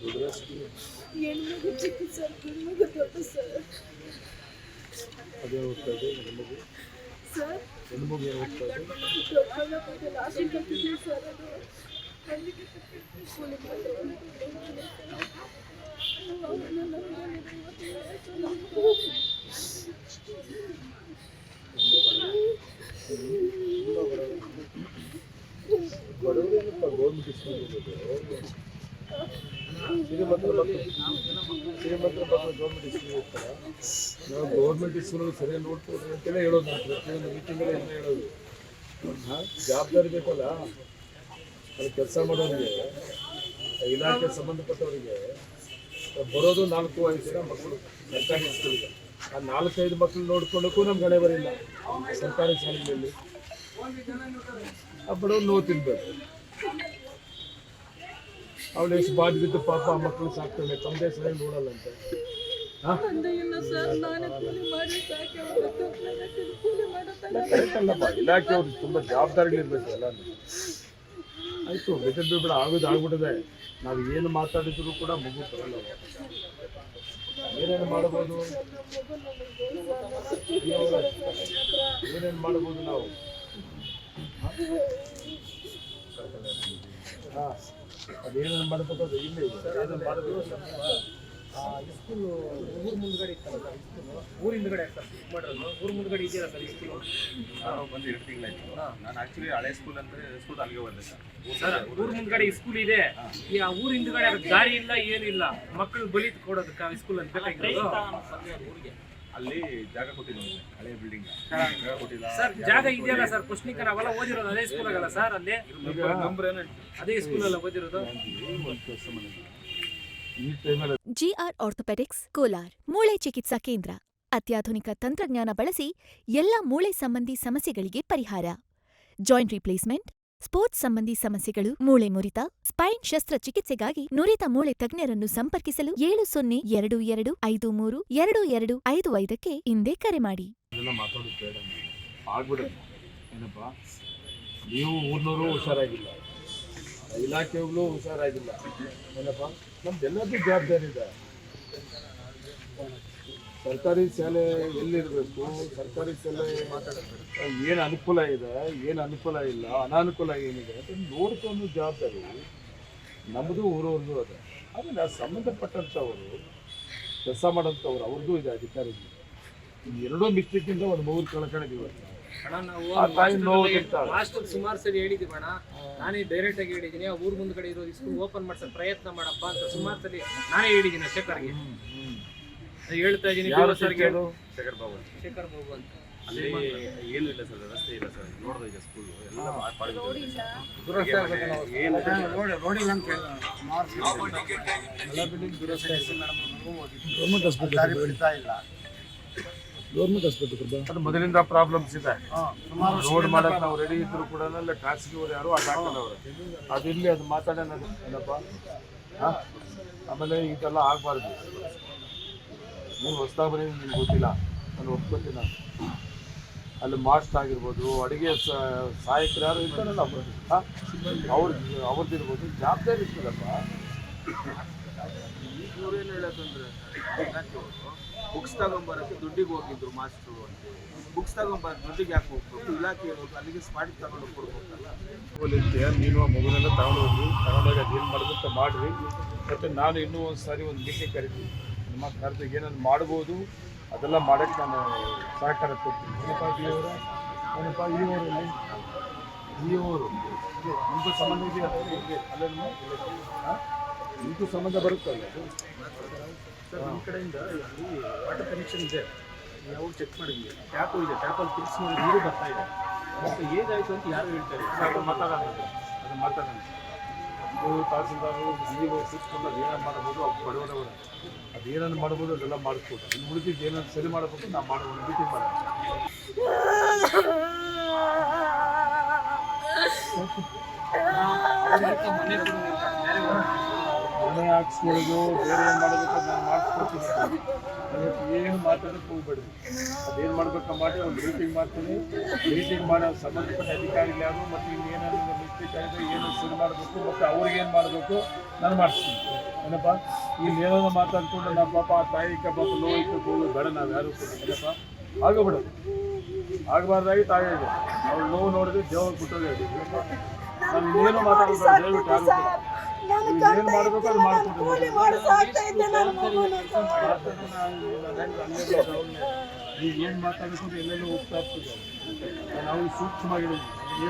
ಹೆಣ್ಮಗು ಚಿಕ್ಕ ಸರ್, ಗಂಡ್ಮಗು ದೊಡ್ಡ ಸರ್. ಅದೇ ಹೋಗ್ತಾ ಇದೆ ಹೆಣ್ಮಗು. ಸರ್ ಹೆಣ್ಮಗು ಏನು ಹೋಗ್ತಾ ಇದೆ? ದೊಡ್ಡ ಬಗ್ಗೆ ರಾಶಿ ಕಟ್ಟಿದ್ವಿ ಸರ್. ಅದು ಅದಕ್ಕೆ ಕೂಲಿ ಬಡವರೇನಪ್ಪ ಗೌರ್ಮೆಂಟ್ ಸ್ಕೂಲ್ ಶ್ರೀಮಂತರ ಮಕ್ಕಳು ಗೌರ್ಮೆಂಟ್ ಸ್ಕೂಲ್ ಹೋಗ್ತಾರ. ನಾವು ಗೌರ್ಮೆಂಟ್ ಸ್ಕೂಲಲ್ಲಿ ಸರಿಯಾಗಿ ನೋಡ್ತೀವಿ ಅಂತಲೇ ಹೇಳೋದು. ನಾವು ಪ್ರತಿಯೊಂದು ಮೀಟಿಂಗಲ್ಲಿ ಎಲ್ಲ ಹೇಳೋದು. ಜವಾಬ್ದಾರಿ ಬೇಕಲ್ಲ. ಅದು ಕೆಲಸ ಮಾಡೋರಿಗೆ, ಇಲಾಖೆ ಸಂಬಂಧಪಟ್ಟವರಿಗೆ ಬರೋದು 4-5 ಜನ ಮಕ್ಕಳು ಸರ್ಕಾರಿ ಸ್ಕೂಲಿಗೆ. ಆ 4-5 ಮಕ್ಕಳು ನೋಡ್ಕೊಳ್ಳೋಕ್ಕೂ ನಮ್ಗೆ ಹಣೆ ಬರಿಲ್ಲ ಸರ್ಕಾರಿ ಶಾಲೆಗಳಲ್ಲಿ. ಆ ಬಡವ್ರು ನೋವು ತಿನ್ಬೇಕು. ಅವಳು ಎಷ್ಟು ಬಾಧಿ ಬಿದ್ದು ಪಾಪ ಆ ಮಕ್ಕಳು ಸಾಕ್ತಾಳೆ, ತಂದೆ ಸರಿಯಾಗಿ ನೋಡಲ್ಲಂತೆ. ಕರೆಕ್ಟ್ ಅಲ್ಲಪ್ಪ. ಇಲಾಖೆಯವ್ರು ತುಂಬ ಜವಾಬ್ದಾರಿಗಳಿರ್ಬೇಕು ಎಲ್ಲ. ಆಯಿತು, ಬೆಟ್ಟದ ಬೇಡ ಆಗೋದು ಆಗ್ಬಿಟ್ಟಿದೆ. ನಾವು ಏನು ಮಾತಾಡಿದ್ರು ಕೂಡ ಮಗು ಬರಲ್ಲ. ಏನೇನು ಮಾಡ್ಬೋದು, ಏನೇನು ಮಾಡ್ಬೋದು ನಾವು? ಹಾಂ, ಅದೇನೇನು ಮಾಡಬೇಕು ಅದು ಇಲ್ಲ. ಏನೇನು ಮಾಡಿದ್ರು ಸ್ಕೂಲು ಊರು ಮುಂದ್ಗಡೆ ಇತ್ತಲ್ಲ ಸರ್. ಸ್ಕೂಲು ಊರ ಹಿಂದ್ಗಡೆ ಸರ್ ಮಾಡಿರೋದು. ಊರ ಮುಂದ್ಗಡೆ ಇದೆಯಲ್ಲ ಸರ್ ಸ್ಕೂಲು. ಬಂದು 2 ತಿಂಗಳಾಯ್ತು. ನಾನು ಆಕ್ಚುಲಿ ಹಳೆ ಸ್ಕೂಲ್ ಅಂತ ಸ್ಕೂಲ್ ಅಲ್ಲಿಗೆ ಬಂದೆ ಸರ್. ಊರ ಮುಂದ್ಗಡೆ ಈ ಸ್ಕೂಲ್ ಇದೆ. ಈ ಊರ ಹಿಂದ್ಗಡೆ ದಾರಿ ಇಲ್ಲ, ಏನಿಲ್ಲ. ಮಕ್ಕಳು ಬಲಿ ಕೊಡೋದಕ್ಕೆ ಸ್ಕೂಲ್ ಅಂತ ಬೇಕಾಗಿರೋದು. ಅಲ್ಲಿ ಜಾಗ ಕೊಟ್ಟಿದ್ದೀನಿ, ಹಳೆ ಬಿಲ್ಡಿಂಗ್ ಜಾಗ ಕೊಟ್ಟಿಲ್ಲ ಸರ್. ಜಾಗ ಇದೆಯಲ್ಲ ಸರ್, ಪುಷ್ಣಿಕರ ಅವೆಲ್ಲ ಓದಿರೋದು ಅದೇ ಸ್ಕೂಲ್ ಆಗಲ್ಲ ಸರ್. ಅಲ್ಲಿ ನಂಬರ್ ಏನು ಅದೇ ಸ್ಕೂಲಲ್ಲ ಓದಿರೋದು. ಜಿಆರ್ ಆರ್ಥೋಪೆಡಿಕ್ಸ್ ಕೋಲಾರ್ ಮೂಳೆ ಚಿಕಿತ್ಸಾ ಕೇಂದ್ರ. ಅತ್ಯಾಧುನಿಕ ತಂತ್ರಜ್ಞಾನ ಬಳಸಿ ಎಲ್ಲ ಮೂಳೆ ಸಂಬಂಧಿ ಸಮಸ್ಯೆಗಳಿಗೆ ಪರಿಹಾರ. ಜಾಯಿಂಟ್ ರಿಪ್ಲೇಸ್ಮೆಂಟ್, ಸ್ಪೋರ್ಟ್ಸ್ ಸಂಬಂಧಿ ಸಮಸ್ಯೆಗಳು, ಮೂಳೆ ಮುರಿತ, ಸ್ಪೈನ್ ಶಸ್ತ್ರಚಿಕಿತ್ಸೆಗಾಗಿ ನುರಿತ ಮೂಳೆ ತಜ್ಞರನ್ನು ಸಂಪರ್ಕಿಸಲು 7022532255ಕ್ಕೆ ಹಿಂದೆ ಕರೆ ಮಾಡಿ. ಮಾತಾಡೋದು ಬೇಡ, ಆಗ್ಬಿಡುತ್ತೆ. ಏನಪ್ಪ, ನೀವು ಊರ್ನವರು ಹುಷಾರಾಗಿಲ್ಲ, ಇಲಾಖೆಗಳು ಹುಷಾರಾಗಿಲ್ಲ. ಏನಪ್ಪ, ನಮ್ದೆಲ್ಲದೂ ಜವಾಬ್ದಾರಿ ಇದೆ. ಸರ್ಕಾರಿ ಶಾಲೆ ಎಲ್ಲಿರಬೇಕು, ಸರ್ಕಾರಿ ಶಾಲೆ ಏನು ಅನುಕೂಲ ಇದೆ, ಏನು ಅನುಕೂಲ ಇಲ್ಲ, ಅನಾನುಕೂಲ ಏನಿದೆ ಅಂತ ನೋಡ್ಕೊಂಡು ಜವಾಬ್ದಾರಿ ನಮ್ಮದು ಊರವ್ರದ್ದು ಅದೇ. ಆಮೇಲೆ ಆ ಸಂಬಂಧಪಟ್ಟಂಥವರು ಕೆಲಸ ಮಾಡೋಂಥವ್ರು ಅವ್ರದ್ದು ಇದೆ, ಅಧಿಕಾರಿಗಳು. ಎರಡೂ ಮಿಸ್ಟೇಕಿಂದ ಒಂದು ಮಗು ಕಳ್ಕೊಂಡಿದ್ದೀವಿ. ಮಾಸ್ಟರ್ ಸುಮಾರು ಸರಿ ಹೇಳಿದೀವಿ ಅಣ್ಣ. ನಾನೇ ಡೈರೆಕ್ಟ್ ಆಗಿ ಹೇಳಿದ್ದೀನಿ, ಊರ್ ಮುಂದ್ಗಡೆ ಇರೋ ಸ್ಕೂಲ್ ಓಪನ್ ಮಾಡ್ಸಕ್ ಪ್ರಯತ್ನ ಮಾಡಪ್ಪ ಅಂತ ಸುಮಾರು ಸರಿ ನಾನೇ ಹೇಳಿದ್ದೀನಿ. ಶೇಖರ್ಗೆ ಹೇಳ್ತಾ ಇದ್ದೀನಿ. ಶೇಖರ್ ಬಾಬು ಅಂತ ಅಲ್ಲಿ ಏನು ಇಲ್ಲ ಸರ್, ವ್ಯವಸ್ಥೆ ಇಲ್ಲ ಸರ್. ನೋಡ್ದೆ ಈಗ ಸ್ಕೂಲ್ ಎಲ್ಲ ಗೌರ್ಮೆಂಟ್ ಹಾಸ್ಪಿಟಲ್ ಮೊದಲಿಂದ ಪ್ರಾಬ್ಲಮ್ಸ್ ಇದೆ. ರೋಡ್ ಮಾಡಕ್ಕೆ ನಾವು ರೆಡಿ ಇದ್ರು ಕೂಡ ಖಾಸಗಿಯವರು ಯಾರು ಅಡ್ಡಾಕಲ್ಲ ಅವರು. ಅದಿರಲಿ, ಅದು ಮಾತಾಡೋಣ ಏನಪ್ಪ. ಆಮೇಲೆ ಇದೆಲ್ಲ ಆಗಬಾರ್ದು. ನೀವು ಹೊಸ್ದಾಗಿ ಬರೀ ನಿಮ್ಗೆ ಗೊತ್ತಿಲ್ಲ, ನಾನು ಒಪ್ಕೊತೀನಿ. ನಾನು ಅಲ್ಲಿ ಮಾಸ್ಟರ್ ಆಗಿರ್ಬೋದು, ಅಡುಗೆ ಸಹಾಯಕರು ಯಾರು ಇರ್ತಾರಲ್ಲ ಅವ್ರದ್ದಿರ್ಬೋದು, ಜವಾಬ್ದಾರಿ ಇರ್ತದಪ್ಪ. ಇವ್ರೇನು ಹೇಳೋದಂದ್ರೆ, ಬುಕ್ಸ್ ತಗೊಂಬರೋಕ್ಕೆ ದುಡ್ಡಿಗೆ ಹೋಗಿದ್ರು ಮಾಸ್ಟ್ರು ಅಂತ. ಬುಕ್ಸ್ ತಗೊಂಬರೋದು ದುಡ್ಡಿಗೆ ಯಾಕೆ ಹೋಗ್ಬೇಕು? ಇಲಾಖೆ ಇರೋದು ಅಲ್ಲಿಗೆ ಸ್ಪಾಟಿಗೆ ತಗೊಂಡು ಕೊಡ್ಬೇಕಲ್ಲ. ನೀನು ಆ ಮಗುನೆಲ್ಲ ತಗೊಂಡೋಗಿ ಅದೇನು ಮಾಡೋದಂತ ಮಾಡಿರಿ. ಮತ್ತು ನಾನು ಇನ್ನೂ ಒಂದು ಸಾರಿ ಒಂದು ಮೀಟಿಂಗ್ ಕರಿತೀನಿ. ನಿಮ್ಮ ಕರೆದಾಗ ಏನಾದ್ರು ಮಾಡ್ಬೋದು ಅದೆಲ್ಲ ಮಾಡೋಕ್ಕೆ ನಾನು ಸಹಕಾರ ಕೊಡ್ತೀನಿ. ಏನಪ್ಪ ಈ ಊರು ನಿಮಗೂ ಸಂಬಂಧ ಇದೆಯಾ? ಅಲ್ಲೂ ನಿಮಗೂ ಸಂಬಂಧ ಬರುತ್ತಲ್ಲ. ಸರ್, ನಮ್ಮ ಕಡೆಯಿಂದ ಅಲ್ಲಿ ವಾಟರ್ ಕನೆಕ್ಷನ್ ಇದೆ, ನಾವು ಚೆಕ್ ಮಾಡಿದ್ವಿ. ಟ್ಯಾಪು ಇದೆ, ಟ್ಯಾಪಲ್ಲಿ ಫಿಕ್ಸ್ ಮಾಡಿ ನೀರು ಬರ್ತಾ ಇದೆ. ಮತ್ತು ಹೇಗಾಯಿತು ಅಂತ ಯಾರು ಹೇಳ್ತಾರೆ? ಅದು ಮಾತಾಡೋಣ. ತಹಸೀಲ್ದಾರು ಕೂತ್ಕೊಂಡು ಅದೇನೇನು ಮಾಡ್ಬೋದು ಅವ್ರು ಬಡವರವರು ಅದೇನೇನು ಮಾಡ್ಬೋದು ಅದೆಲ್ಲ ಮಾಡಿಸ್ಕೊಟ್ಟು ಇನ್ನು ಉಳಿದಿದ್ದು ಏನಾದ್ರು ಸರಿ ಮಾಡಬೇಕು. ನಾವು ಮಾಡೋಣ, ಮೀಟಿಂಗ್ ಮಾಡೋಣ. ಮನೆ ಹಾಕ್ಸ್ಕೊಳ್ಳೋದು ಬೇರೆ ಏನು ಮಾಡಬೇಕು ನಾನು ಮಾಡಿಸ್ಕೊಡ್ತೀನಿ. ಅದಕ್ಕೆ ಏನು ಮಾತಾಡೋಕ್ಕೆ ಹೋಗ್ಬೇಡಿ. ಅದೇನು ಮಾಡ್ಬೇಕು ಮಾಡಿ ಒಂದು ಮೀಟಿಂಗ್ ಮಾಡ್ತೀನಿ. ಮೀಟಿಂಗ್ ಮಾಡೋ ಸಂಬಂಧಪಟ್ಟ ಅಧಿಕಾರಿಗಳು ಯಾರು ಮತ್ತು ಇನ್ನೇನಾದ್ರು ಮಿಸ್ಟೇಕ್ ಆಗಿದೆ ಏನು ಶುರು ಮಾಡಬೇಕು ಮತ್ತು ಅವ್ರಿಗೇನು ಮಾಡಬೇಕು ನಾನು ಮಾಡಿಸ್ತೀನಿ. ಏನಪ್ಪ ಇಲ್ಲಿ ಏನೋ ಮಾತಾಡ್ಕೊಂಡು ನಮ್ಮ ಪಾಪ ಆ ತಾಯಿಗೆ ಪಾಪ ನೋವು ಹೋಗೋದು ಬೇಡ. ನಾವು ಯಾರು ಕೂಡ ಏನಪ್ಪ ಆಗೋಗ್ಬಿಡೋದು ಆಗಬಾರ್ದಾಗಿ ತಾಯಿಗೆ ಅವ್ರು ನೋವು ನೋಡಿದ್ರೆ ದೇವ್ರು ಬಿಟ್ಟೋಗಿ ನಾವು ಇನ್ನೇನು ಮಾತಾಡೋದು ದಯವಿಟ್ಟು ಯಾರು ಏನು ಮಾಡಬೇಕು ಅದು ಮಾಡ್ಕೊಡ್ತೀವಿ. ಈಗ ಏನು ಮಾತಾಡಬೇಕು ಎಲ್ಲೆಲ್ಲೂ ಹೋಗ್ತಾ ಇರ್ತದೆ. ನಾವು ಸೂಕ್ಷ್ಮವಾಗಿರೋದು